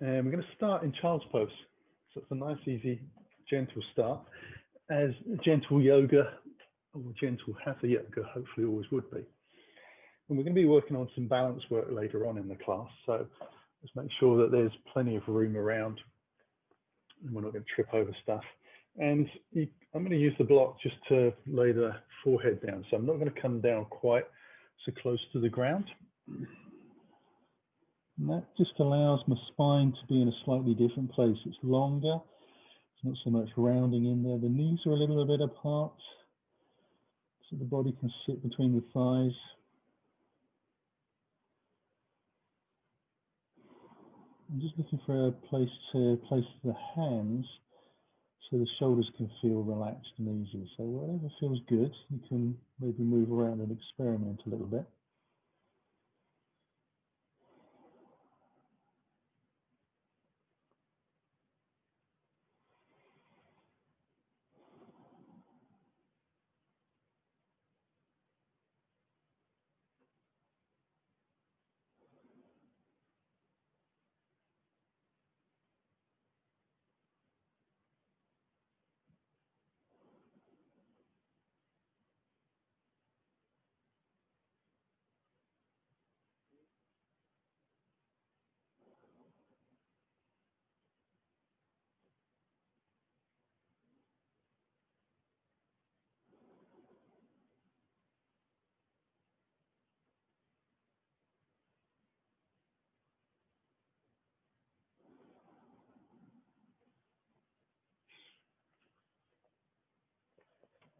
And we're going to start in child's pose. So it's a nice, easy, gentle start, as gentle yoga or gentle Hatha yoga hopefully always would be. And we're going to be working on some balance work later on in the class. So let's make sure that there's plenty of room around and we're not going to trip over stuff. And I'm going to use the block just to lay the forehead down. So I'm not going to come down quite so close to the ground. And that just allows my spine to be in a slightly different place. It's longer, it's not so much rounding in there. The knees are a little bit apart, so the body can sit between the thighs. I'm just looking for a place to place the hands so the shoulders can feel relaxed and easy. So whatever feels good, you can maybe move around and experiment a little bit.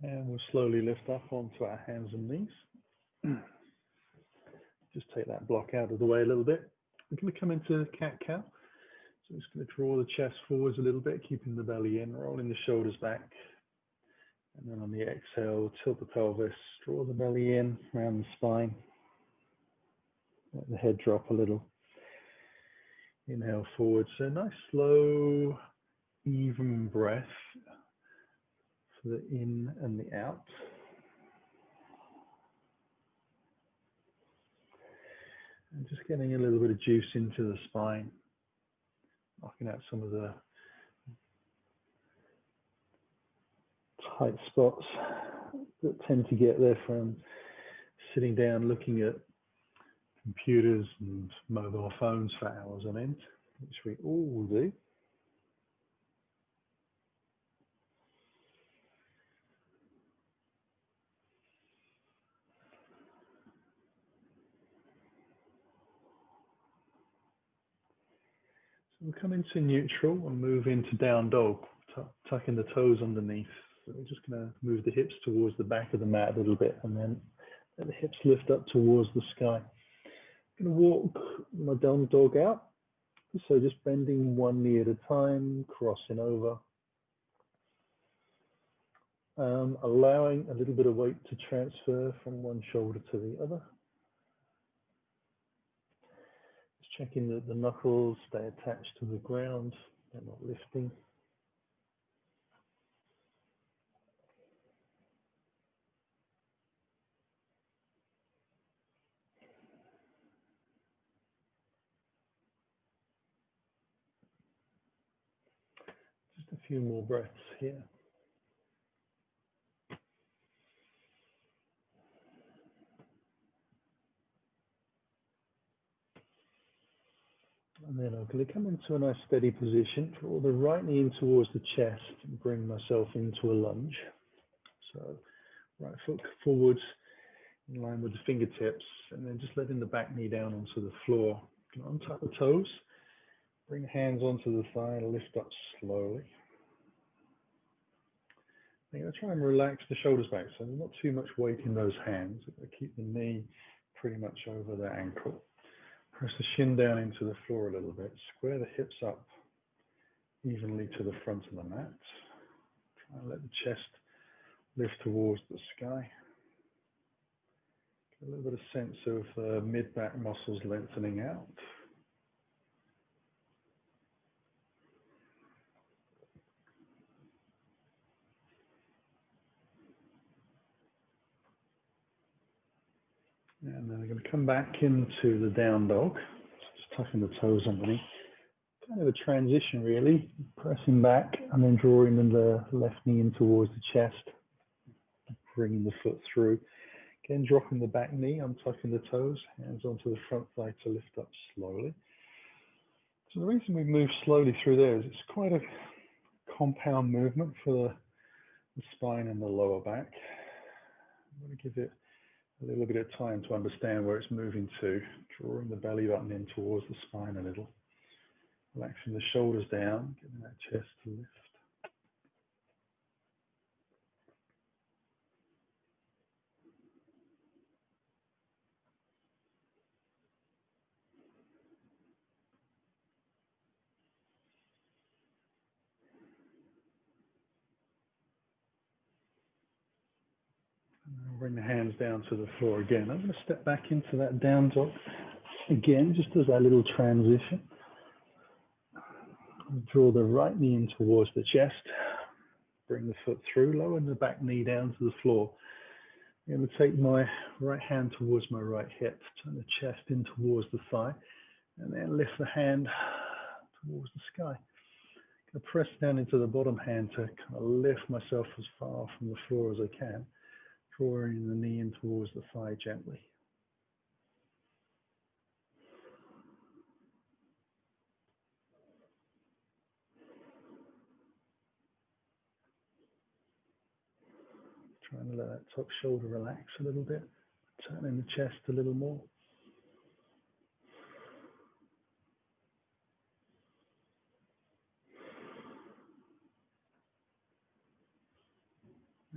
And we'll slowly lift up onto our hands and knees. Just take that block out of the way a little bit. We're going to come into cat-cow. So I'm just going to draw the chest forwards a little bit, keeping the belly in, rolling the shoulders back. And then on the exhale, tilt the pelvis, draw the belly in, around the spine. Let the head drop a little. Inhale forward. So nice, slow, even breath for the in and the out. And just getting a little bit of juice into the spine, knocking out some of the tight spots that tend to get there from sitting down looking at computers and mobile phones for hours on end, which we all do. We'll come into neutral and move into down dog, tucking the toes underneath. So we're just going to move the hips towards the back of the mat a little bit and then let the hips lift up towards the sky. I'm going to walk my down dog out. So just bending one knee at a time, crossing over. Allowing a little bit of weight to transfer from one shoulder to the other. Checking that the knuckles stay attached to the ground, they're not lifting. Just a few more breaths here. And then I'm going to come into a nice steady position, draw the right knee in towards the chest and bring myself into a lunge. So right foot forwards in line with the fingertips and then just letting the back knee down onto the floor. You can untuck the toes, bring hands onto the thigh and lift up slowly. I'm going to try and relax the shoulders back, so there's not too much weight in those hands. Keep the knee pretty much over the ankle. Press the shin down into the floor a little bit. Square the hips up evenly to the front of the mat. Try and let the chest lift towards the sky. Get a little bit of sense of the mid-back muscles lengthening out. And then I'm going to come back into the down dog, just tucking the toes underneath. kind of a transition really, pressing back and then drawing the left knee in towards the chest, bringing the foot through. Again, dropping the back knee, untucking the toes, hands onto the front thigh to lift up slowly. So the reason we move slowly through there is it's quite a compound movement for the spine and the lower back. I'm going to give it a little bit of time to understand where it's moving to, drawing the belly button in towards the spine a little, relaxing the shoulders down, getting that chest to lift. Bring the hands down to the floor again. I'm going to step back into that down dog again, just as a little transition. Draw the right knee in towards the chest. Bring the foot through, lower the back knee down to the floor. I'm going to take my right hand towards my right hip, turn the chest in towards the thigh, and then lift the hand towards the sky. I'm going to press down into the bottom hand to kind of lift myself as far from the floor as I can. Drawing the knee in towards the thigh gently. Trying to let that top shoulder relax a little bit, turning the chest a little more.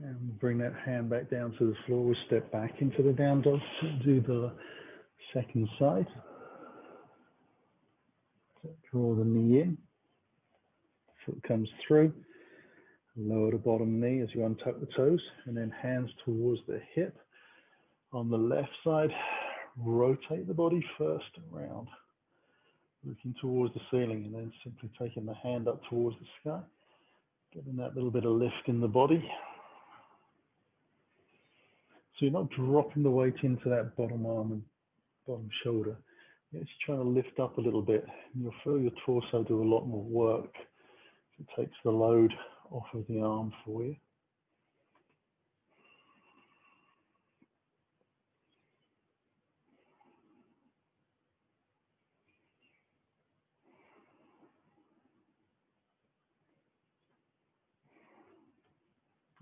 And bring that hand back down to the floor. We'll step back into the down dog to do the second side. Draw the knee in, foot comes through, lower the bottom knee as you untuck the toes, and then hands towards the hip. On the left side, rotate the body first around, looking towards the ceiling, and then simply taking the hand up towards the sky, getting that little bit of lift in the body. So you're not dropping the weight into that bottom arm and bottom shoulder. It's trying to lift up a little bit. And you'll feel your torso do a lot more work. It takes the load off of the arm for you.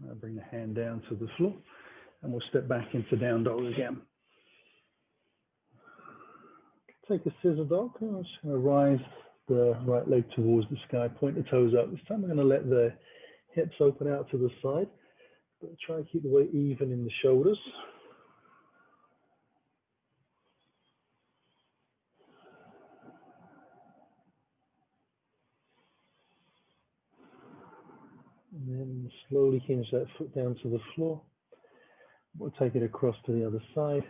Now bring the hand down to the floor, and we'll step back into down dog again. Take a scissor dog. I'm just going to rise the right leg towards the sky, point the toes up. This time I'm going to let the hips open out to the side, but try and keep the weight even in the shoulders. And then slowly hinge that foot down to the floor. We'll take it across to the other side.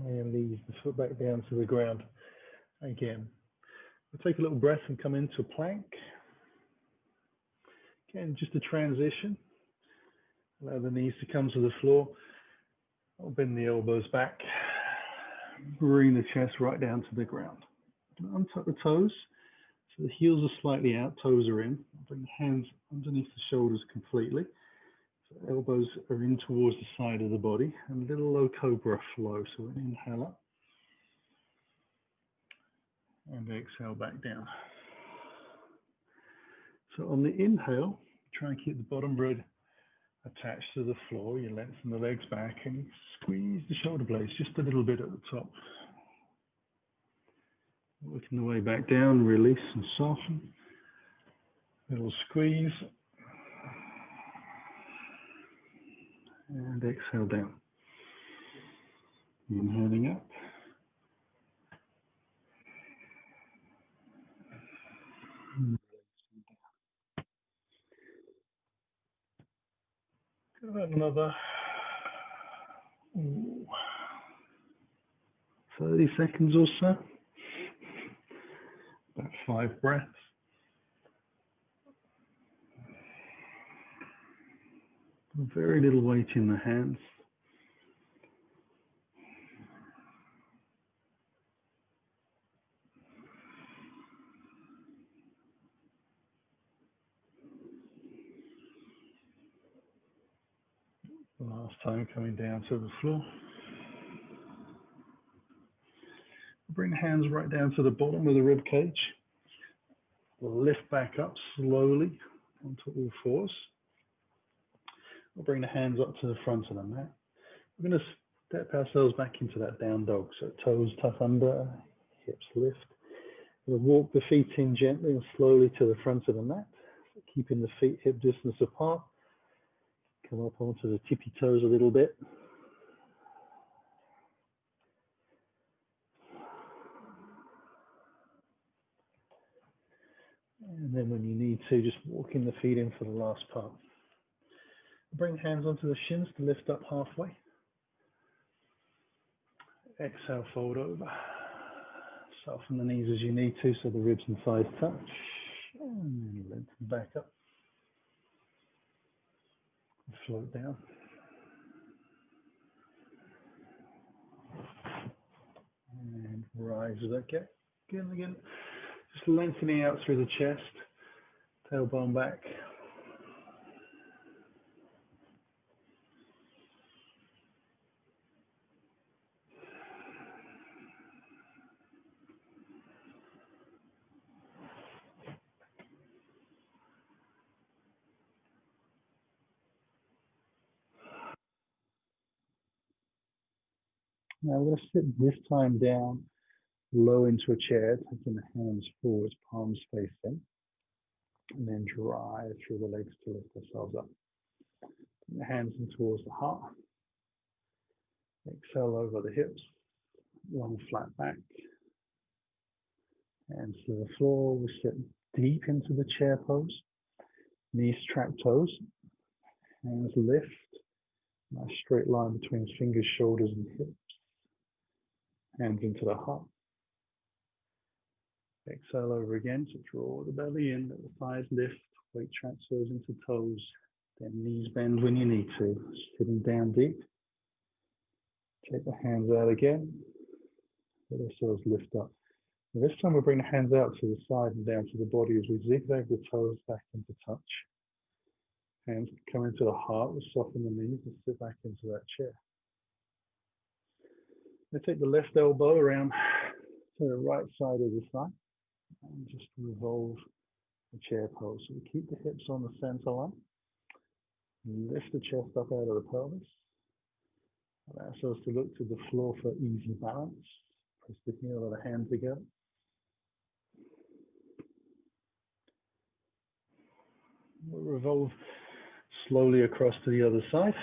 And leave the foot back down to the ground again. We'll take a little breath and come into plank. Again, just a transition. Allow the knees to come to the floor. I'll bend the elbows back. Bring the chest right down to the ground. Untuck the toes. So the heels are slightly out, toes are in. Bring the hands underneath the shoulders completely. So elbows are in towards the side of the body. And a little low cobra flow. So inhale up. And exhale back down. So on the inhale, try and keep the bottom rib attached to the floor. You lengthen the legs back and squeeze the shoulder blades just a little bit at the top. Working the way back down, release and soften. Little squeeze. And exhale down. Inhaling up. Give it another Ooh. 30 seconds or so. About 5 breaths. Very little weight in the hands. Last time coming down to the floor. Bring the hands right down to the bottom of the rib cage. Lift back up slowly onto all fours. We'll bring the hands up to the front of the mat. We're going to step ourselves back into that down dog. So toes tuck under, hips lift. We'll walk the feet in gently and slowly to the front of the mat, keeping the feet hip distance apart. Come up onto the tippy toes a little bit. And then when you need to, just walking the feet in for the last part. Bring hands onto the shins to lift up halfway. Exhale, fold over. Soften the knees as you need to so the ribs and thighs touch. And then lengthen back up. Float down. And rise as I get. Again. Just lengthening out through the chest. Tailbone back. Now we're going to sit this time down, low into a chair, taking the hands forwards, palms facing, and then drive through the legs to lift ourselves up. Bring the hands in towards the heart. Exhale over the hips, long flat back. Hands to the floor. We sit deep into the chair pose. Knees track toes. Hands lift. Nice straight line between fingers, shoulders, and hips. Hands into the heart. Exhale over again to draw the belly in, let the thighs lift, weight transfers into toes, then knees bend when you need to, sitting down deep. Take the hands out again, let ourselves lift up. And this time we'll bring the hands out to the side and down to the body as we zigzag the toes back into touch. Hands come into the heart, we'll soften the knees and sit back into that chair. Now take the left elbow around to the right side of the thigh and just revolve the chair pose. So we keep the hips on the center line. Lift the chest up out of the pelvis. Allow ourselves to look to the floor for easy balance. Press the heel of the hand together. We'll revolve slowly across to the other side.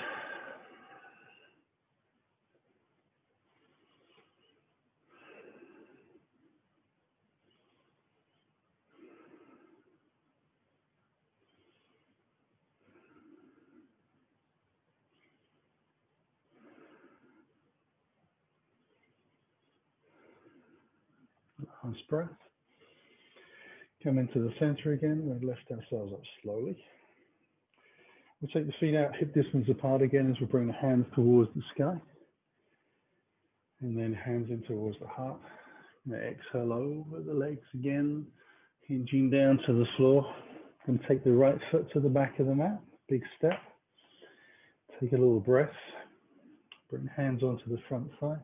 Last breath. Come into the center again. We'll lift ourselves up slowly. We'll take the feet out hip distance apart again as we bring the hands towards the sky. And then hands in towards the heart. And exhale over the legs again, hinging down to the floor. And take the right foot to the back of the mat. Big step. Take a little breath. Bring hands onto the front thigh.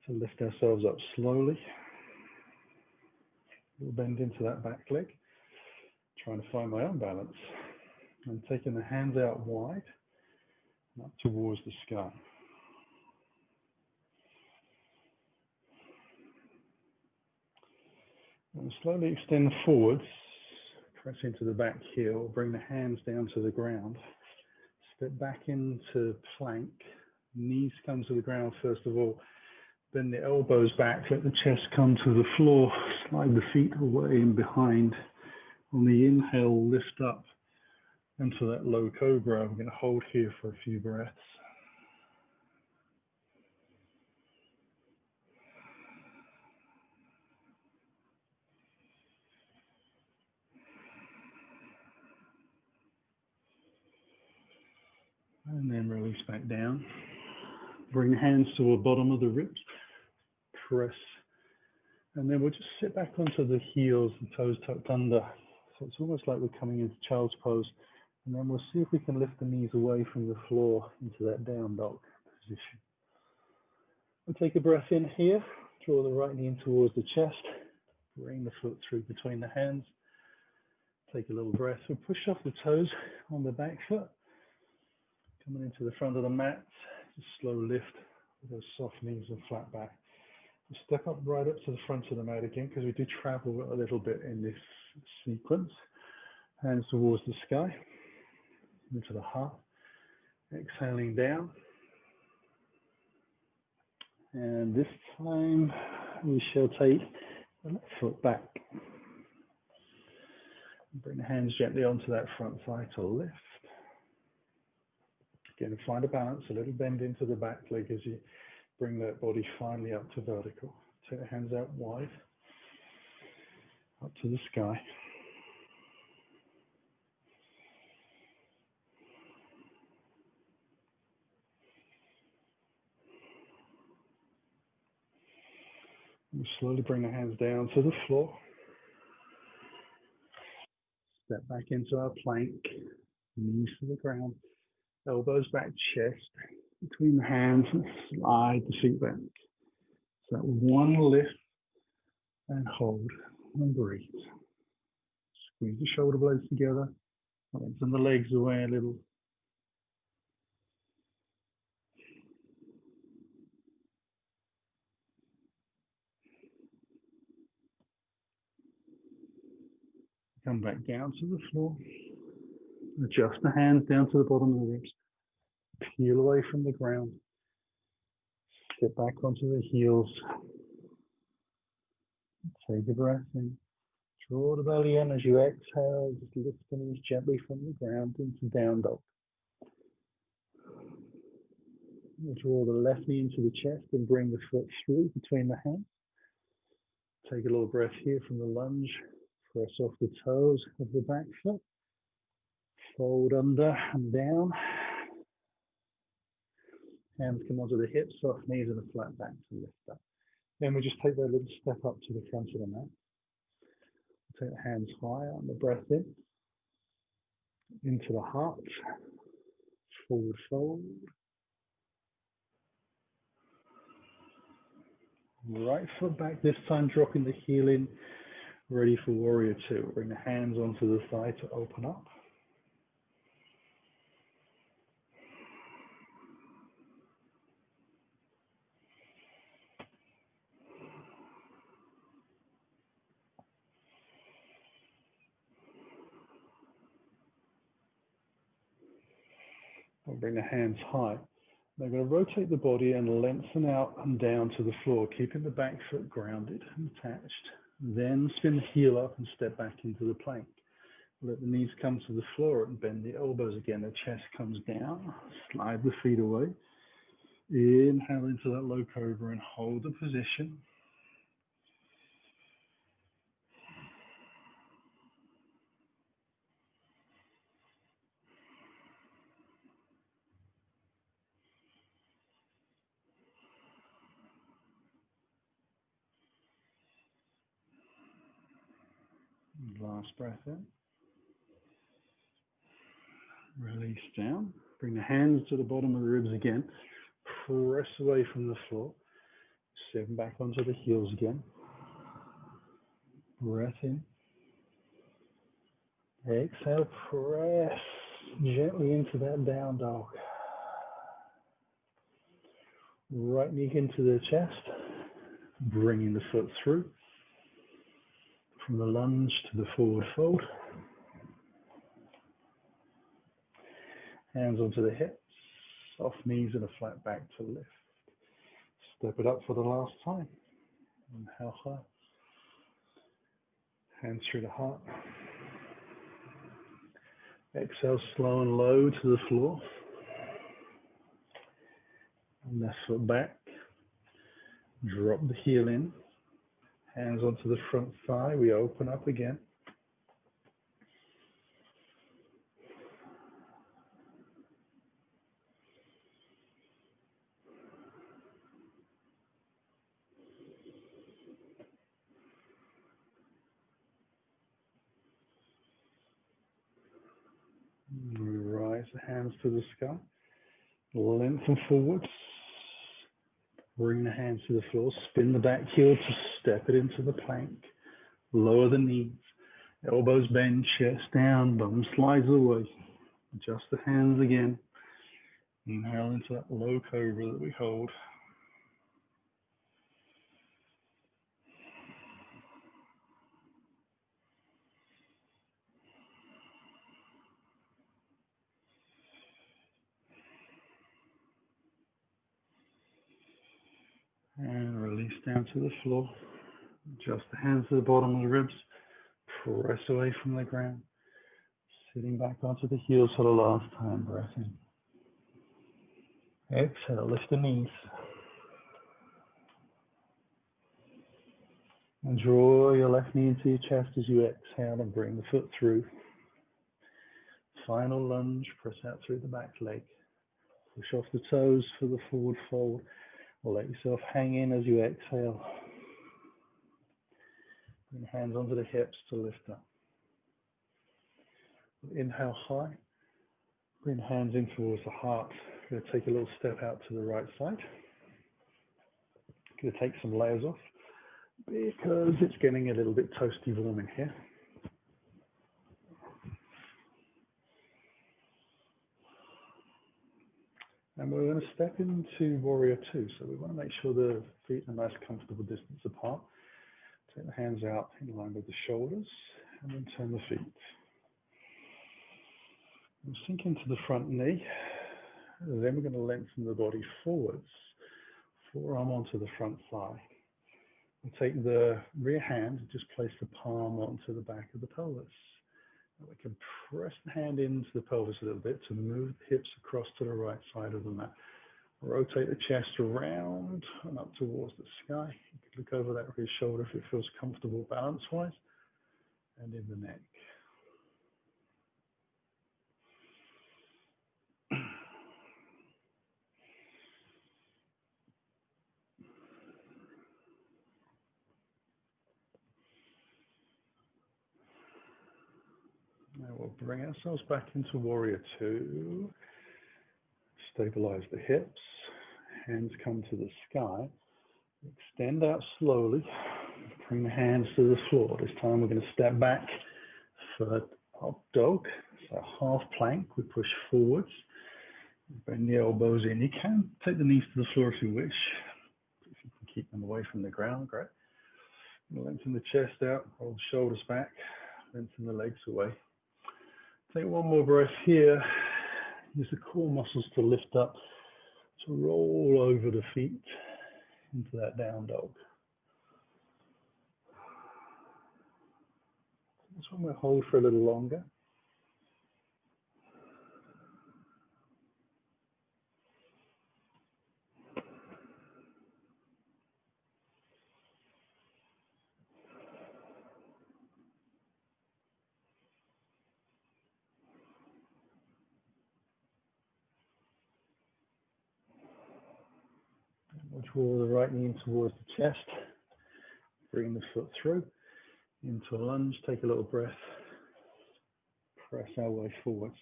So lift ourselves up slowly. We'll bend into that back leg. Trying to find my own balance. And taking the hands out wide, up towards the sky. And slowly extend forwards, press into the back heel, bring the hands down to the ground. Step back into plank, knees come to the ground first of all. Bend the elbows back, let the chest come to the floor, slide the feet away and behind. On the inhale, lift up. And for that low cobra, I'm going to hold here for a few breaths. And then release back down. Bring the hands to the bottom of the ribs. Press. And then we'll just sit back onto the heels and toes tucked under. So it's almost like we're coming into child's pose. And then we'll see if we can lift the knees away from the floor into that down dog position. We'll take a breath in here. Draw the right knee in towards the chest. Bring the foot through between the hands. Take a little breath. We'll push off the toes on the back foot. Coming into the front of the mat. Just slow lift with those soft knees and flat back. We'll step up right up to the front of the mat again because we do travel a little bit in this sequence. Hands towards the sky. Into the heart. Exhaling down. And this time we shall take the left foot back. Bring the hands gently onto that front thigh to lift. Again, find a balance, a little bend into the back leg as you bring that body finally up to vertical. Take the hands out wide, up to the sky. And slowly bring the hands down to the floor. Step back into our plank, knees to the ground, elbows back, chest between the hands, and slide the feet back. So that one lift and hold and breathe. Squeeze the shoulder blades together, lengthen the legs away a little. Come back down to the floor. Adjust the hands down to the bottom of the ribs. Peel away from the ground. Step back onto the heels. Take a breath in. Draw the belly in as you exhale. Just lift the knees gently from the ground into down dog. Draw the left knee into the chest and bring the foot through between the hands. Take a little breath here from the lunge. Press off the toes of the back foot. Fold under and down. Hands come onto the hips, soft knees and a flat back to lift up. Then we just take that little step up to the front of the mat. Take the hands higher on the breath in. Into the heart. Forward fold. Right foot back, this time dropping the heel in. Ready for warrior two. Bring the hands onto the thigh to open up. We'll bring the hands high. They're going to rotate the body and lengthen out and down to the floor, keeping the back foot grounded and attached. Then spin the heel up and step back into the plank. Let the knees come to the floor and bend the elbows again. The chest comes down. Slide the feet away. Inhale into that low cobra and hold the position. Last breath in. Release down. Bring the hands to the bottom of the ribs again. Press away from the floor. Step back onto the heels again. Breath in. Exhale, press gently into that down dog. Right knee into the chest. Bringing the foot through. From the lunge to the forward fold. Hands onto the hips, soft knees and a flat back to lift. Step it up for the last time. Inhale high. Hands through the heart. Exhale slow and low to the floor. And left foot back. Drop the heel in. Hands onto the front thigh. We open up again. hands to the sky. Lengthen forwards. Bring the hands to the floor. Spin the back heel to step it into the plank. Lower the knees. Elbows bend, chest down, bum slides away. Adjust the hands again. Inhale into that low cobra that we hold. And release down to the floor. Adjust the hands to the bottom of the ribs. Press away from the ground. Sitting back onto the heels for the last time. Breath in. Exhale, lift the knees. And draw your left knee into your chest as you exhale and bring the foot through. Final lunge, press out through the back leg. Push off the toes for the forward fold. Or let yourself hang in as you exhale. Bring hands onto the hips to lift up. Inhale high. Bring hands in towards the heart. We're going to take a little step out to the right side. Going to take some layers off because it's getting a little bit toasty warm in here. And we're going to step into Warrior Two. So we want to make sure the feet are nice, comfortable distance apart. Take the hands out in line with the shoulders and then turn the feet. And sink into the front knee. And then we're going to lengthen the body forwards. Forearm onto the front thigh. We'll take the rear hand and just place the palm onto the back of the pelvis. And we can press the hand into the pelvis a little bit to move the hips across to the right side of the mat. Rotate the chest around and up towards the sky. You can look over that rear shoulder if it feels comfortable balance-wise, and in the neck. Now we'll bring ourselves back into Warrior Two. Stabilize the hips. Hands come to the sky. Extend out slowly. Bring the hands to the floor. This time we're going to step back for up dog. So half plank. We push forwards. Bend the elbows in. You can take the knees to the floor if you wish. If you can keep them away from the ground, great. Lengthen the chest out. Roll the shoulders back. Lengthen the legs away. Take one more breath here. Use the core muscles to lift up, to roll over the feet into that down dog. This one we'll hold for a little longer. We'll draw the right knee in towards the chest. Bring the foot through into a lunge. Take a little breath. Press our way forwards.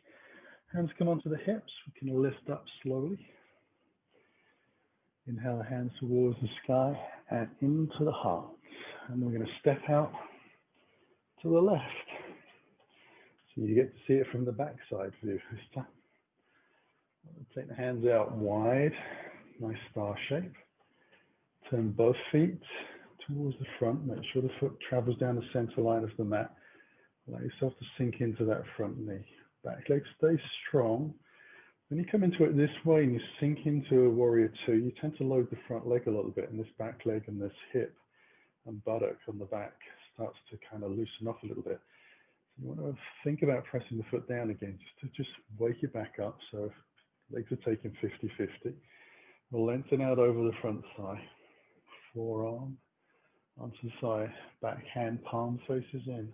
Hands come onto the hips. We can lift up slowly. Inhale, hands towards the sky and into the heart. And we're going to step out to the left. So you get to see it from the backside view this time. Take the hands out wide. Nice star shape. Turn both feet towards the front. Make sure the foot travels down the center line of the mat. Allow yourself to sink into that front knee. Back leg stays strong. When you come into it this way and you sink into a Warrior Two, you tend to load the front leg a little bit, and this back leg and this hip and buttock on the back starts to kind of loosen off a little bit. So you want to think about pressing the foot down again, just wake it back up. So legs are taking 50-50. We'll lengthen out over the front thigh. Forearm onto the thigh, back hand palm faces in.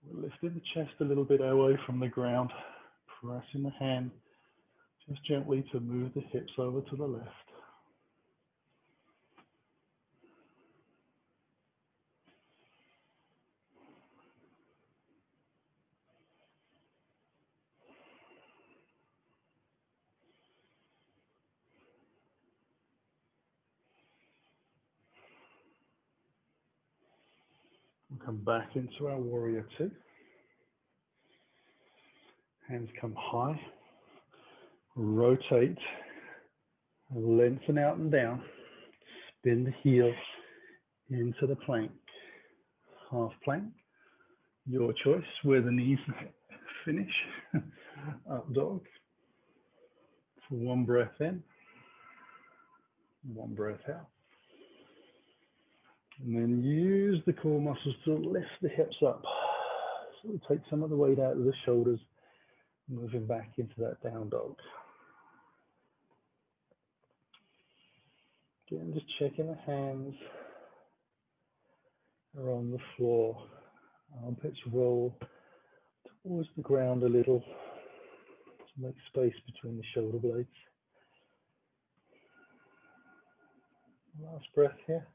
We're lifting the chest a little bit away from the ground, pressing the hand just gently to move the hips over to the left. come back into our warrior two. Hands come high, rotate, lengthen out and down, spin the heel into the plank, half plank, your choice, where the knees finish, up dog, for one breath in, one breath out. And then use the core muscles to lift the hips up. So we take some of the weight out of the shoulders, moving back into that down dog. Again, just checking the hands are on the floor. Armpits roll towards the ground a little to make space between the shoulder blades. Last breath here.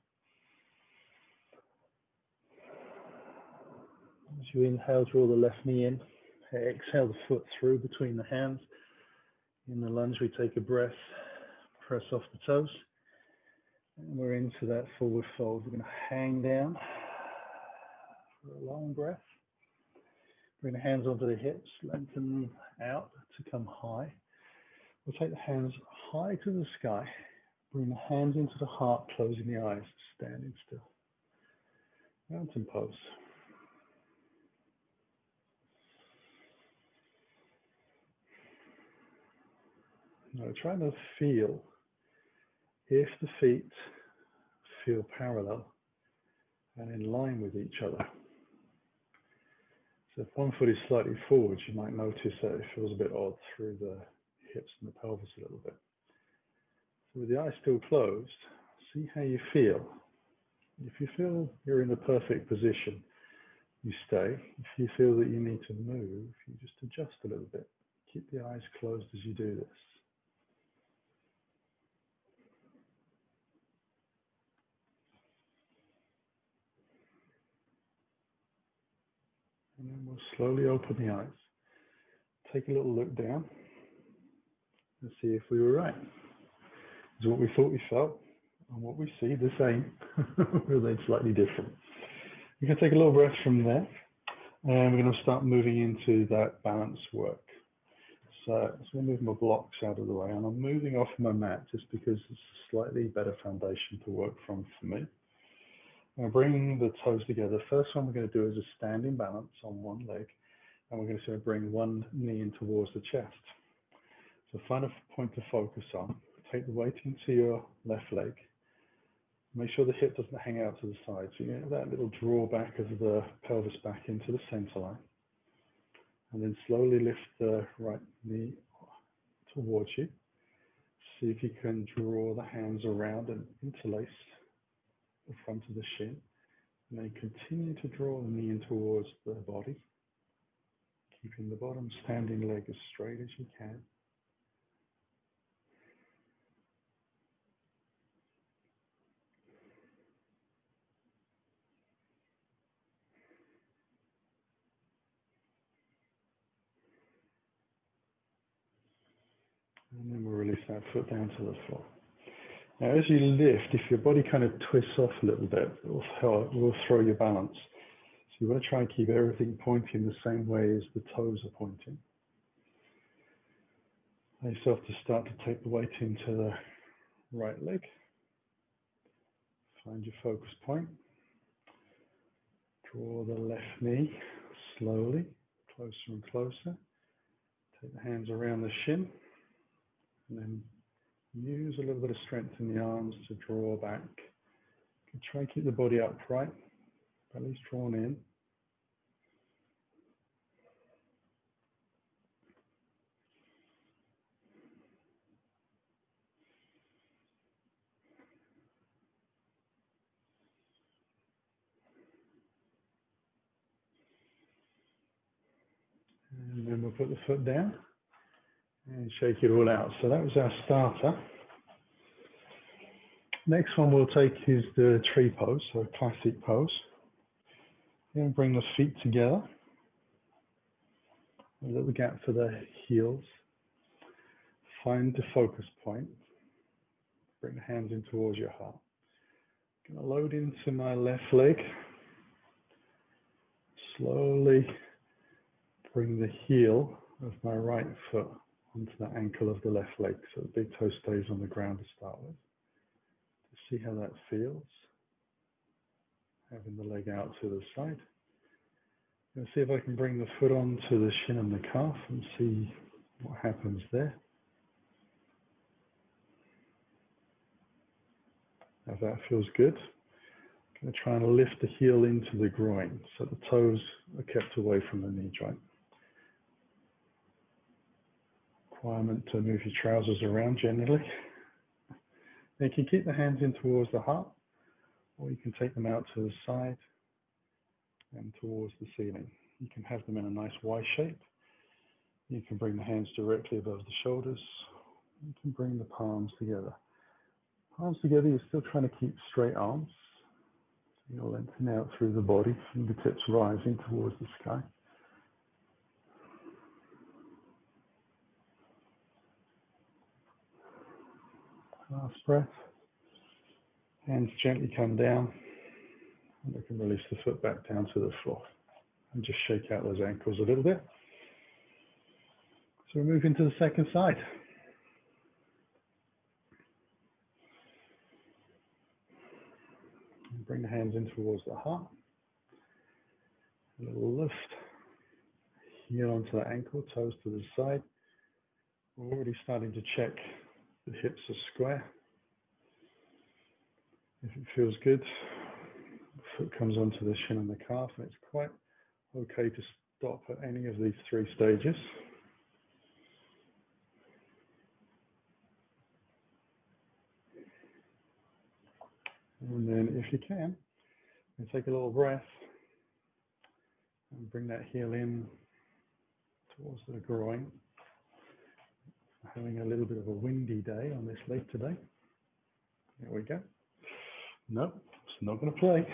As you inhale, draw the left knee in. Exhale the foot through between the hands. In the lunge, we take a breath, press off the toes. And we're into that forward fold. We're going to hang down for a long breath. Bring the hands onto the hips, lengthen them out to come high. We'll take the hands high to the sky. Bring the hands into the heart, closing the eyes, standing still. Mountain pose. Now try to feel if the feet feel parallel and in line with each other. So if one foot is slightly forward, you might notice that it feels a bit odd through the hips and the pelvis a little bit. So with the eyes still closed, see how you feel. If you feel you're in the perfect position, you stay. If you feel that you need to move, you just adjust a little bit. Keep the eyes closed as you do this. And then we'll slowly open the eyes. Take a little look down and see if we were right. Is what we thought we felt and what we see the same, or are they slightly different? We can take a little breath from there, and we're going to start moving into that balance work. So we'll move my blocks out of the way, and I'm moving off my mat just because it's a slightly better foundation to work from for me. I'm going to bring the toes together. First one we're going to do is a standing balance on one leg, and we're going to sort of bring one knee in towards the chest. So find a point to focus on. Take the weight into your left leg. Make sure the hip doesn't hang out to the side. So you get that little draw back of the pelvis back into the center line. And then slowly lift the right knee towards you. See if you can draw the hands around and interlace the front of the shin. And then continue to draw the knee in towards the body, keeping the bottom standing leg as straight as you can. And then we'll release that foot down to the floor. Now, as you lift, if your body kind of twists off a little bit, it will throw your balance. So you want to try and keep everything pointing the same way as the toes are pointing. Allow yourself to start to take the weight into the right leg. Find your focus point. Draw the left knee slowly, closer and closer. Take the hands around the shin. And then use a little bit of strength in the arms to draw back. You can try and keep the body upright, belly's drawn in. And then we'll put the foot down and shake it all out. So that was our starter. Next one we'll take is the tree pose, so a classic pose. And bring the feet together. A little gap for the heels. Find the focus point. Bring the hands in towards your heart. I'm going to load into my left leg. slowly bring the heel of my right foot onto the ankle of the left leg, so the big toe stays on the ground to start with. To see how that feels, having the leg out to the side. And see if I can bring the foot onto the shin and the calf and see what happens there. Now that feels good. I'm going to try and lift the heel into the groin so the toes are kept away from the knee joint. Requirement to move your trousers around generally. Now you can keep the hands in towards the heart, or you can take them out to the side and towards the ceiling. You can have them in a nice Y shape. You can bring the hands directly above the shoulders. You can bring the palms together. Palms together, you're still trying to keep straight arms. So you'll lengthen out through the body, fingertips rising towards the sky. Last breath. Hands gently come down. And we can release the foot back down to the floor. And just shake out those ankles a little bit. So we move into the second side. And bring the hands in towards the heart. A little lift. Heel onto the ankle, toes to the side. We're already starting to check the hips are square. If it feels good, the foot comes onto the shin and the calf, and it's quite okay to stop at any of these three stages. And then if you can, take a little breath and bring that heel in towards the groin. Having a little bit of a windy day on this leg today. There we go. Nope, it's not going to play.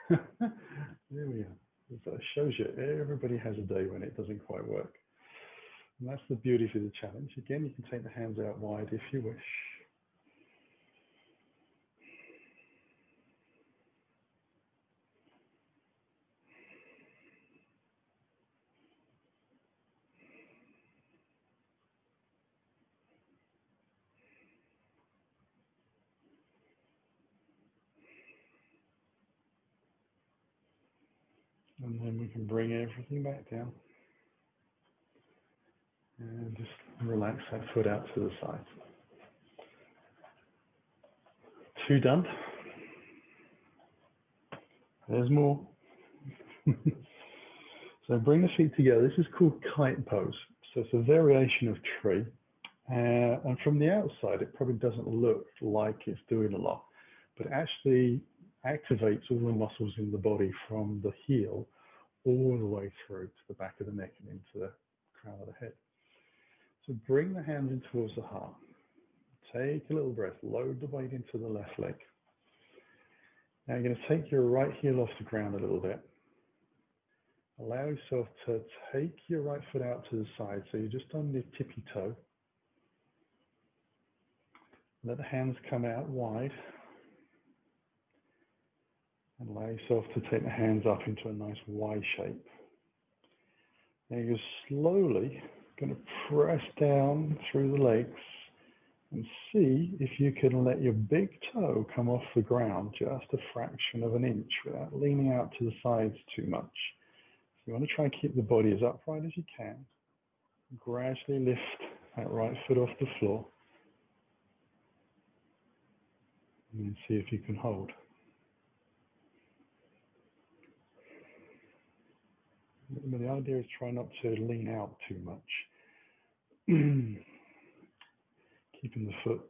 There we are. That shows you everybody has a day when it doesn't quite work. And that's the beauty for the challenge. Again, you can take the hands out wide if you wish. And then we can bring everything back down. And just relax that foot out to the side. 2 done. There's more. So bring the feet together. This is called Kite Pose. So it's a variation of tree. And from the outside, it probably doesn't look like it's doing a lot, but it actually activates all the muscles in the body from the heel all the way through to the back of the neck and into the crown of the head. So bring the hands in towards the heart. Take a little breath, load the weight into the left leg. Now you're going to take your right heel off the ground a little bit. Allow yourself to take your right foot out to the side, so you're just on your tippy toe. Let the hands come out wide. And allow yourself to take the hands up into a nice Y shape. Now you're slowly going to press down through the legs and see if you can let your big toe come off the ground just a fraction of an inch without leaning out to the sides too much. So you want to try and keep the body as upright as you can. Gradually lift that right foot off the floor. And then see if you can hold. The idea is try not to lean out too much. Keeping the foot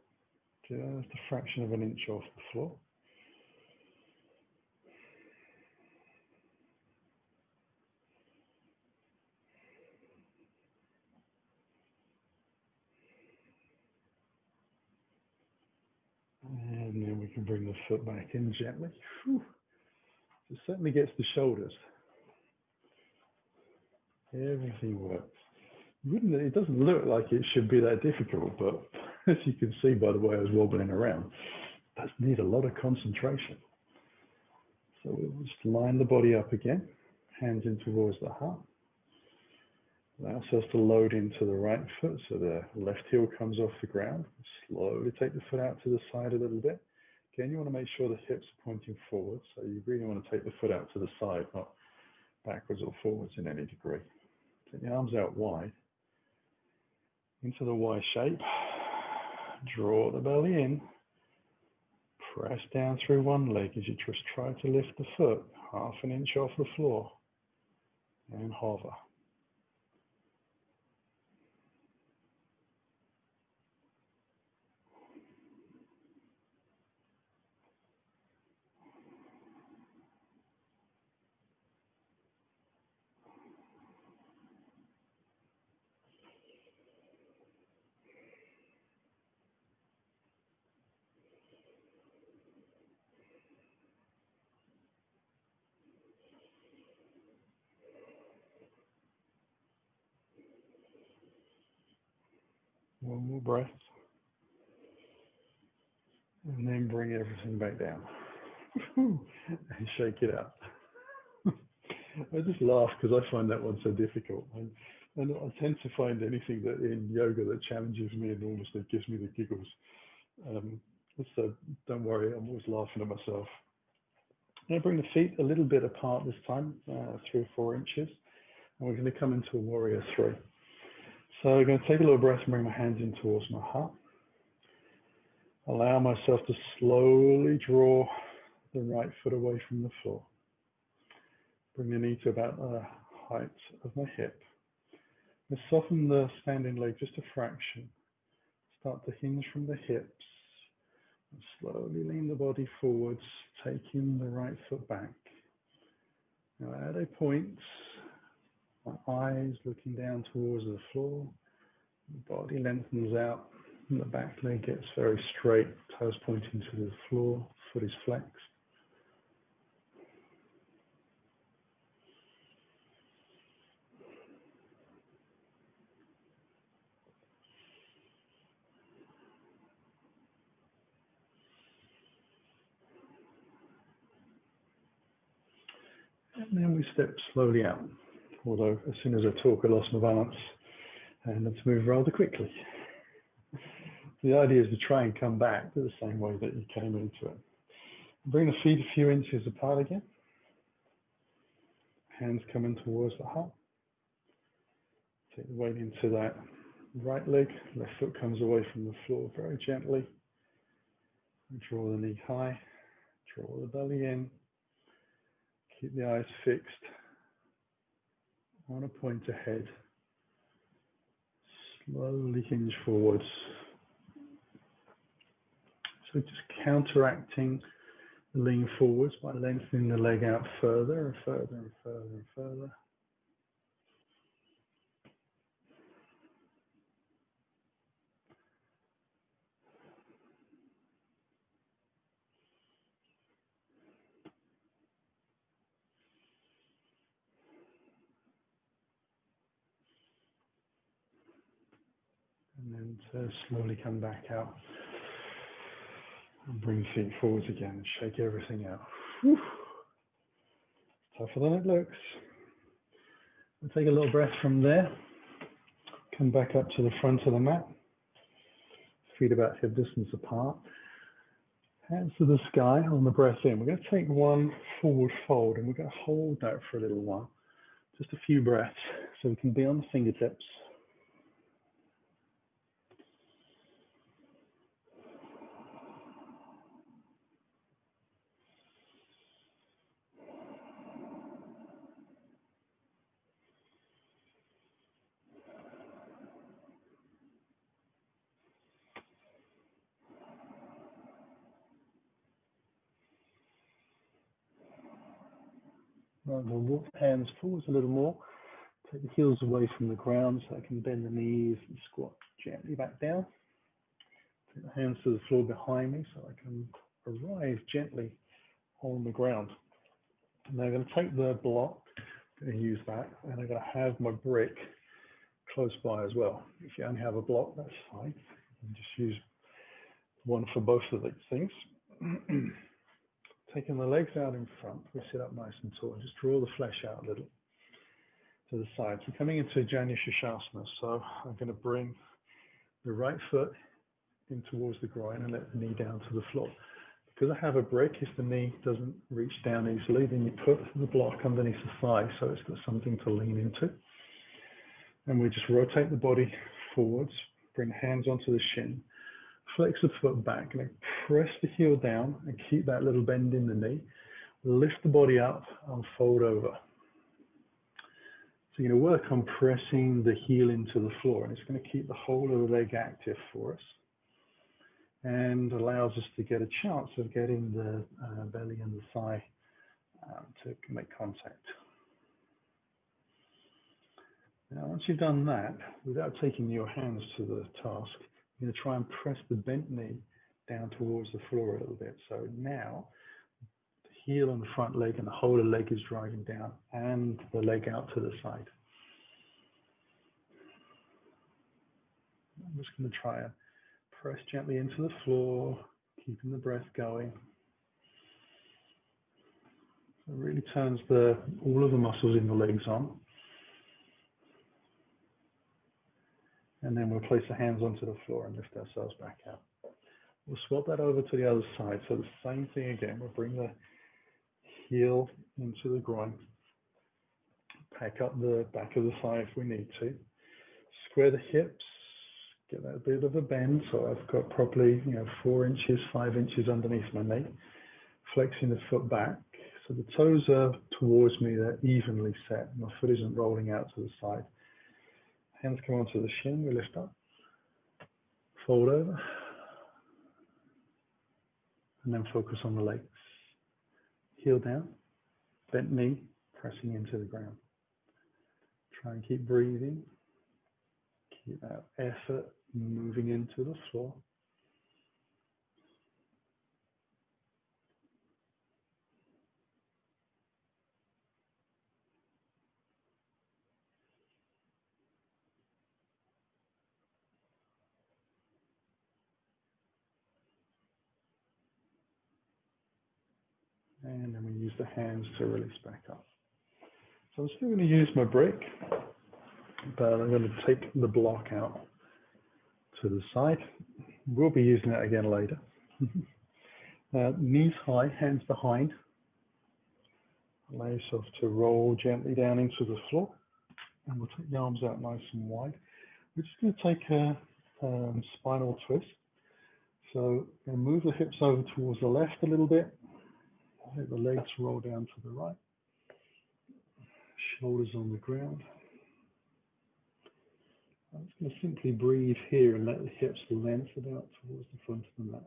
just a fraction of an inch off the floor. And then we can bring the foot back in gently. Whew. It certainly gets the shoulders. Everything works. It doesn't look like it should be that difficult, but as you can see by the way I was wobbling around, it does need a lot of concentration. So we'll just line the body up again. Hands in towards the heart. Allow ourselves to load into the right foot, so the left heel comes off the ground. Slowly take the foot out to the side a little bit. Again, you want to make sure the hips are pointing forward, so you really want to take the foot out to the side, not backwards or forwards in any degree. Take the arms out wide, into the Y shape. Draw the belly in. Press down through one leg as you just try to lift the foot half an inch off the floor, and hover. One more breath. And then bring everything back down. And shake it out. I just laugh because I find that one so difficult. And I tend to find anything that in yoga that challenges me enormously gives me the giggles. So don't worry, I'm always laughing at myself. I'm going to bring the feet a little bit apart this time, 3 or 4 inches. And we're going to come into a warrior 3. So I'm going to take a little breath and bring my hands in towards my heart. Allow myself to slowly draw the right foot away from the floor. Bring the knee to about the height of my hip. And soften the standing leg just a fraction. Start to hinge from the hips. And slowly lean the body forwards, taking the right foot back. Now at a point, my eyes looking down towards the floor. The body lengthens out. And the back leg gets very straight, toes pointing to the floor, foot is flexed. And then we step slowly out. Although as soon as I talk, I lost my balance and let's move rather quickly. The idea is to try and come back to the same way that you came into it. Bring the feet a few inches apart again. Hands coming towards the heart. Take the weight into that right leg. Left foot comes away from the floor very gently. Draw the knee high. Draw the belly in. Keep the eyes fixed on a point ahead. Slowly hinge forwards. So just counteracting the lean forwards by lengthening the leg out further and further and further and further. And then to slowly come back out. And bring feet forwards again and shake everything out. Whew. Tougher than it looks. We'll take a little breath from there. Come back up to the front of the mat. Feet about hip distance apart. Hands to the sky on the breath in. We're going to take one forward fold and we're going to hold that for a little while. Just a few breaths so we can be on the fingertips. Right, we'll walk the hands forwards a little more. Take the heels away from the ground so I can bend the knees and squat gently back down. Take the hands to the floor behind me so I can arrive gently on the ground. And then I'm going to take the block, I'm going to use that, and I'm going to have my brick close by as well. If you only have a block, that's fine. You can just use one for both of these things. Taking the legs out in front, we sit up nice and tall. Just draw the flesh out a little to the sides. We're coming into Janu Shirshasana, so I'm going to bring the right foot in towards the groin and let the knee down to the floor. Because I have a brick, if the knee doesn't reach down easily, then you put the block underneath the thigh so it's got something to lean into. And we just rotate the body forwards, bring the hands onto the shin, flex the foot back, and press the heel down and keep that little bend in the knee. Lift the body up and fold over. So you're going to work on pressing the heel into the floor, and it's going to keep the whole of the leg active for us and allows us to get a chance of getting the belly and the thigh to make contact. Now, once you've done that, without taking your hands to the task, you're going to try and press the bent knee down towards the floor a little bit. So now, the heel on the front leg and the whole of the leg is driving down and the leg out to the side. I'm just going to try and press gently into the floor, keeping the breath going. So it really turns all of the muscles in the legs on. And then we'll place the hands onto the floor and lift ourselves back out. We'll swap that over to the other side. So the same thing again. We'll bring the heel into the groin, pack up the back of the thigh if we need to, square the hips, get that bit of a bend so I've got probably 4 inches, 5 inches underneath my knee, flexing the foot back. So the toes are towards me, they're evenly set. My foot isn't rolling out to the side. Hands come onto the shin, we lift up, fold over, and then focus on the legs. Heel down, bent knee, pressing into the ground. Try and keep breathing, keep that effort moving into the floor. And then we use the hands to release back up. So I'm still going to use my brick, but I'm going to take the block out to the side. We'll be using that again later. Knees high, hands behind. Allow yourself to roll gently down into the floor. And we'll take the arms out nice and wide. We're just going to take a spinal twist. So I'm going to move the hips over towards the left a little bit. Let the legs roll down to the right. Shoulders on the ground. I'm just going to simply breathe here and let the hips lengthen out towards the front of the mat.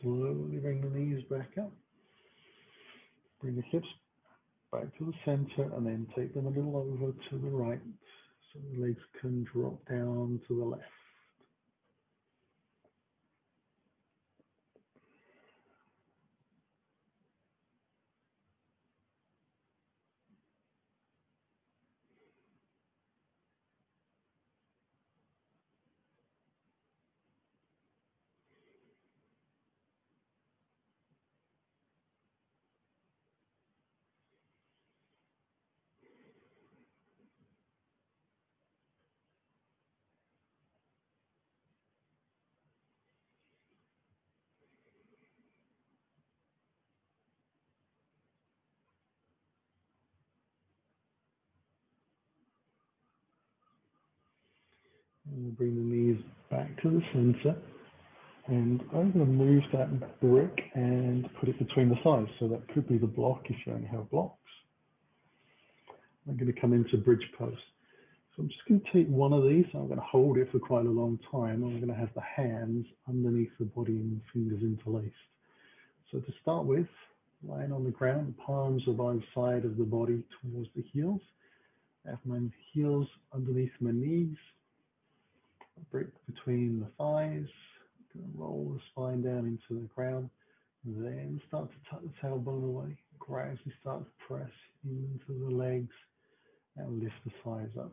Slowly bring the knees back up. Bring the hips back to the center and then take them a little over to the right so the legs can drop down to the left. And we'll bring the knees back to the center. And I'm going to move that brick and put it between the thighs. So that could be the block if you only have blocks. I'm going to come into bridge pose. So I'm just going to take one of these. I'm going to hold it for quite a long time. I'm going to have the hands underneath the body and the fingers interlaced. So to start with, lying on the ground, palms are by the side of the body towards the heels. I have my heels underneath my knees. Break between the thighs. I'm going to roll the spine down into the ground. Then start to tuck the tailbone away. Gradually start to press into the legs and lift the thighs up.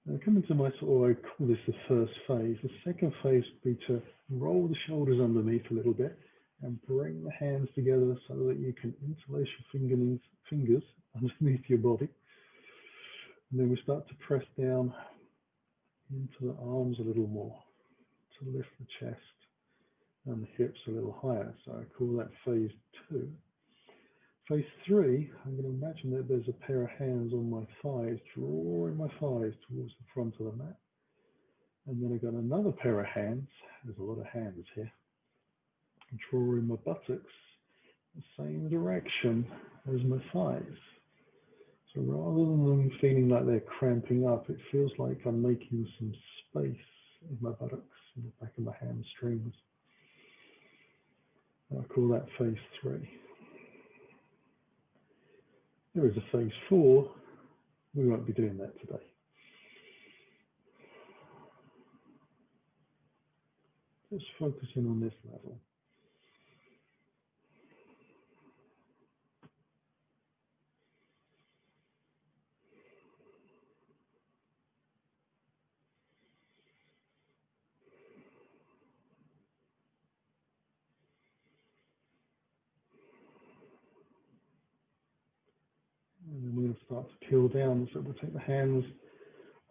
Now coming to my sort of, I call this the first phase. The second phase would be to roll the shoulders underneath a little bit and bring the hands together so that you can interlace your fingers underneath your body. And then we start to press down into the arms a little more to lift the chest and the hips a little higher. So I call that phase 2. Phase 3, I'm going to imagine that there's a pair of hands on my thighs, drawing my thighs towards the front of the mat. And then I've got another pair of hands, there's a lot of hands here, drawing my buttocks the same direction as my thighs. So rather than them feeling like they're cramping up, it feels like I'm making some space in my buttocks and the back of my hamstrings. I call that phase 3. There is a phase 4. We won't be doing that today. Just focusing on this level. And then we're going to start to peel down. So we'll take the hands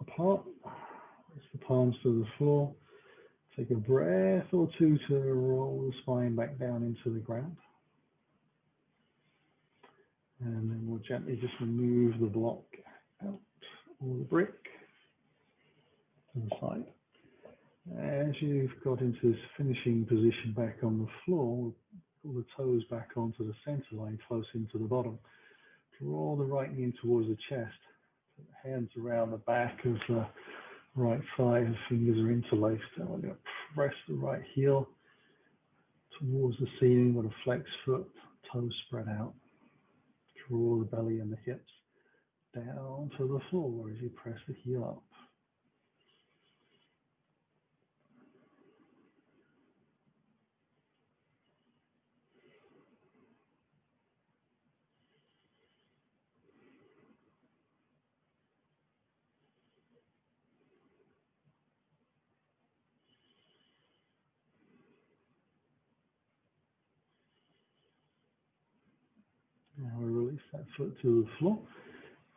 apart, raise the palms to the floor, take a breath or two to roll the spine back down into the ground. And then we'll gently just remove the block out, or the brick to the side. As you've got into this finishing position back on the floor, we'll pull the toes back onto the center line, close into the bottom. Draw the right knee in towards the chest. Put the hands around the back of the right thigh, the fingers are interlaced. And we're going to press the right heel towards the ceiling with a flexed foot, toes spread out. Draw the belly and the hips down to the floor as you press the heel up. Now we release that foot to the floor,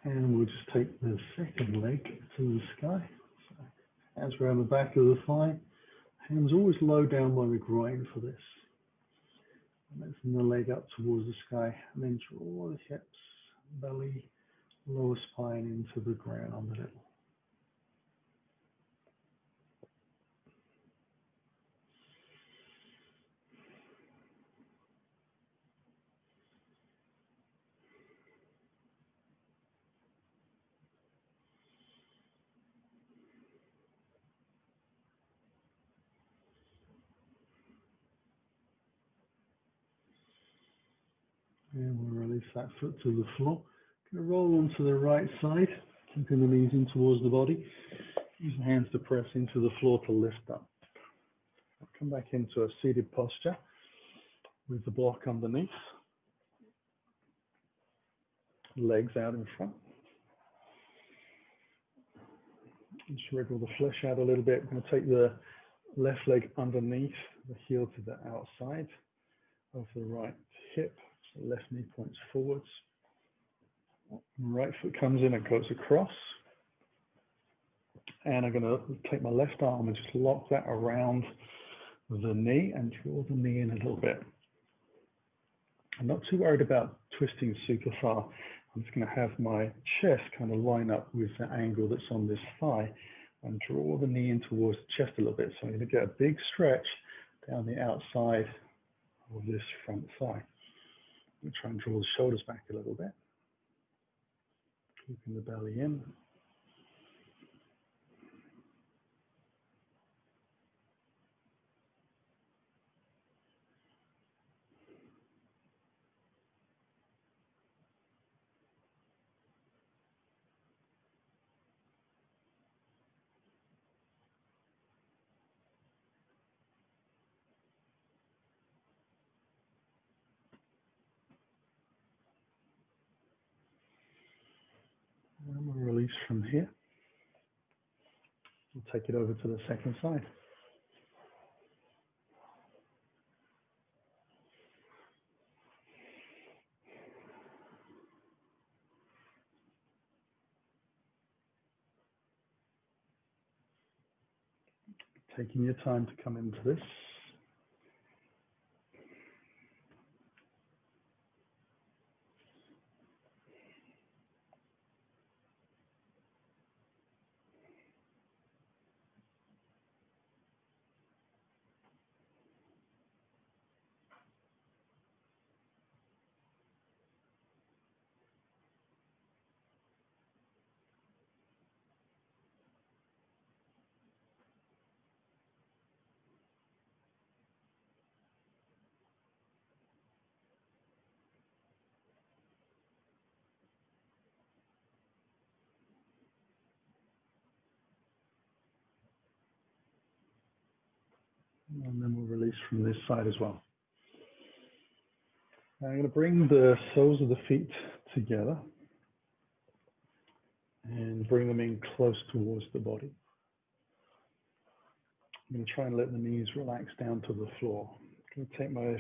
and we'll just take the second leg to the sky. So hands around the back of the thigh, hands always low down by the groin for this. And then from the leg up towards the sky, and then draw the hips, belly, lower spine into the ground a little. And we'll release that foot to the floor. Going to roll onto the right side, keeping the knees in towards the body. Use the hands to press into the floor to lift up. I'll come back into a seated posture with the block underneath. Legs out in front. Just wriggle the flesh out a little bit. I'm going to take the left leg underneath, the heel to the outside of the right hip. So the left knee points forwards. Right foot comes in and goes across. And I'm going to take my left arm and just lock that around the knee and draw the knee in a little bit. I'm not too worried about twisting super far. I'm just going to have my chest kind of line up with the angle that's on this thigh and draw the knee in towards the chest a little bit. So I'm going to get a big stretch down the outside of this front thigh. I'm going to try and draw the shoulders back a little bit. Keeping the belly in, from here. We'll take it over to the second side. Taking your time to come into this. And then we'll release from this side as well. Now I'm going to bring the soles of the feet together and bring them in close towards the body. I'm going to try and let the knees relax down to the floor. I'm going to take my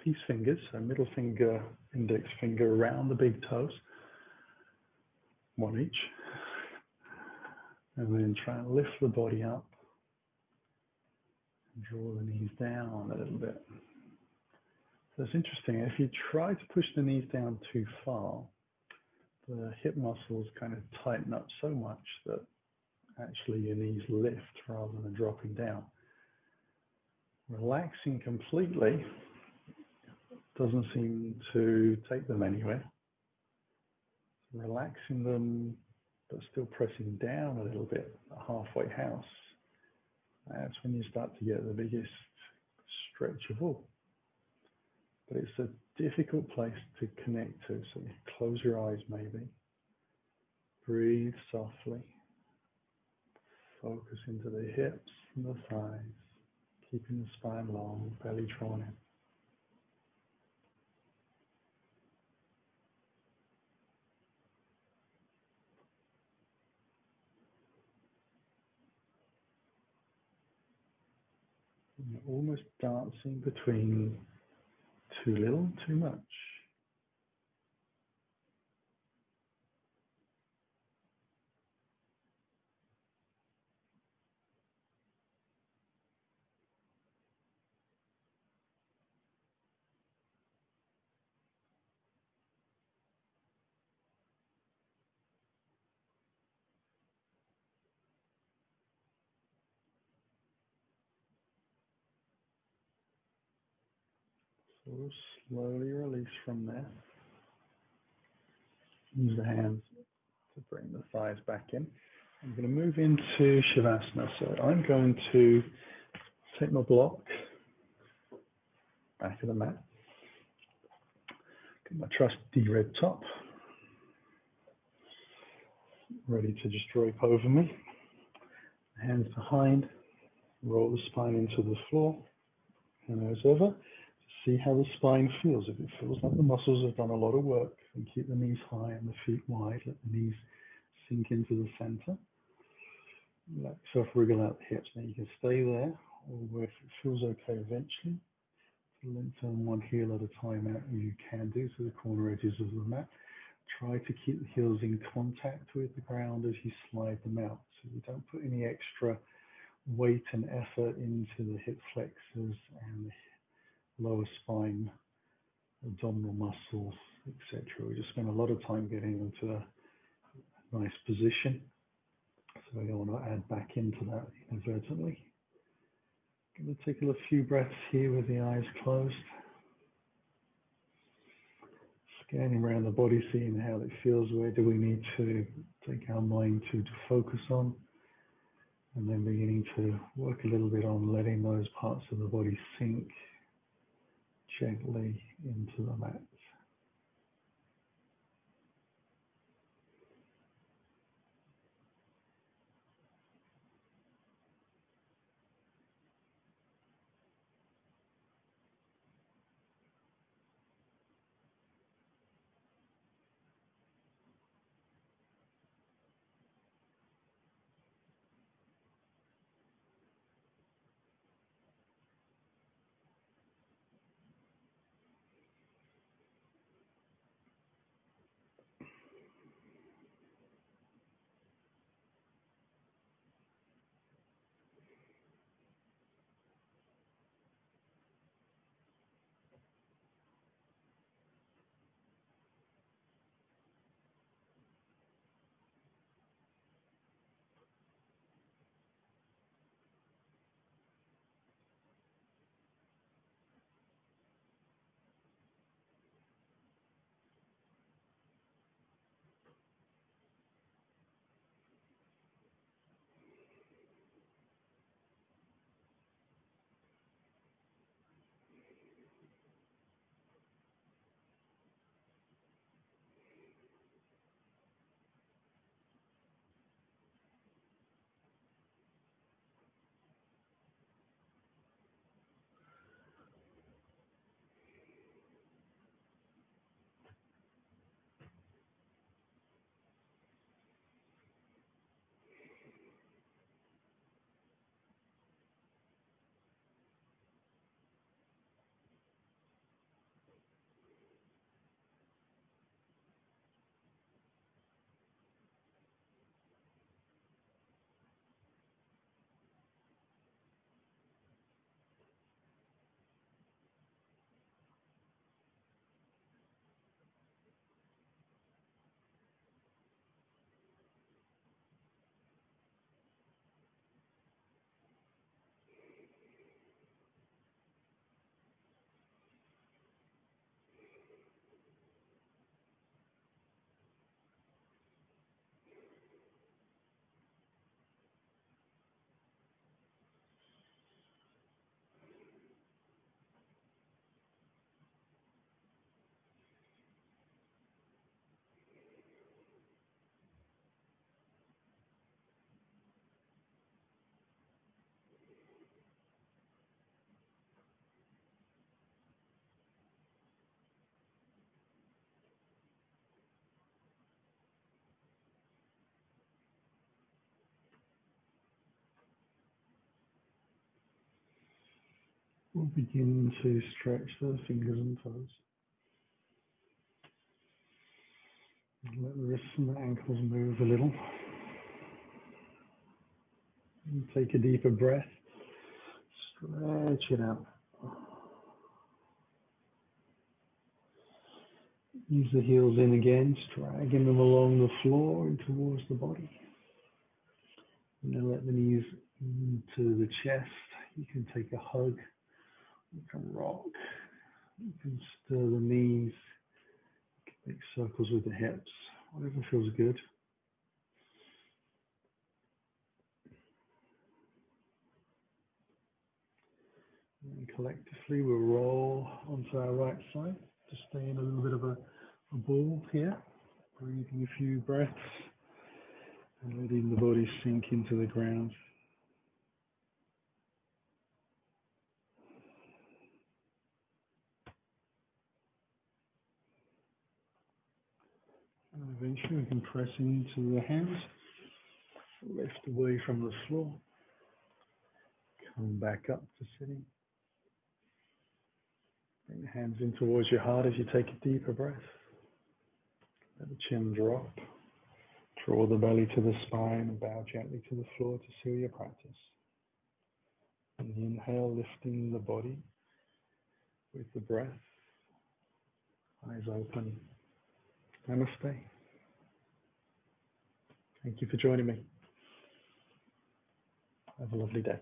peace fingers, so middle finger, index finger around the big toes, one each, and then try and lift the body up and draw the knees down a little bit. So it's interesting, if you try to push the knees down too far, the hip muscles kind of tighten up so much that actually your knees lift rather than dropping down. Relaxing completely doesn't seem to take them anywhere. Relaxing them but still pressing down a little bit, a halfway house, that's when you start to get the biggest stretch of all. But it's a difficult place to connect to, so you close your eyes maybe. Breathe softly. Focus into the hips and the thighs, keeping the spine long, belly drawn in. And you're almost dancing between too little, too much. So we'll slowly release from there. Use the hands to bring the thighs back in. I'm going to move into Shavasana. So I'm going to take my block, back of the mat, get my trusty red top, ready to just drape over me. Hands behind, roll the spine into the floor, and nose over. See how the spine feels. If it feels like the muscles have done a lot of work, then keep the knees high and the feet wide. Let the knees sink into the center. Let yourself wriggle out the hips. Now you can stay there, or if it feels okay eventually, lengthen one heel at a time out, you can do to the corner edges of the mat. Try to keep the heels in contact with the ground as you slide them out, so you don't put any extra weight and effort into the hip flexors and the lower spine, abdominal muscles, etc. We just spend a lot of time getting them to a nice position, so we don't want to add back into that inadvertently. I'm going to take a few breaths here with the eyes closed. Scanning around the body, seeing how it feels. Where do we need to take our mind to focus on? And then beginning to work a little bit on letting those parts of the body sink gently into the mat. We'll begin to stretch the fingers and toes. Let the wrists and the ankles move a little. And take a deeper breath. Stretch it out. Use the heels in again, dragging them along the floor and towards the body. And then let the knees into the chest. You can take a hug. You can rock. You can stir the knees. You can make circles with the hips. Whatever feels good. And collectively, we'll roll onto our right side. Just stay in a little bit of a ball here. Breathing a few breaths and letting the body sink into the ground. And eventually we can press into the hands, lift away from the floor, come back up to sitting. Bring the hands in towards your heart as you take a deeper breath. Let the chin drop. Draw the belly to the spine and bow gently to the floor to seal your practice. And inhale, lifting the body with the breath. Eyes open. Namaste. Thank you for joining me. Have a lovely day.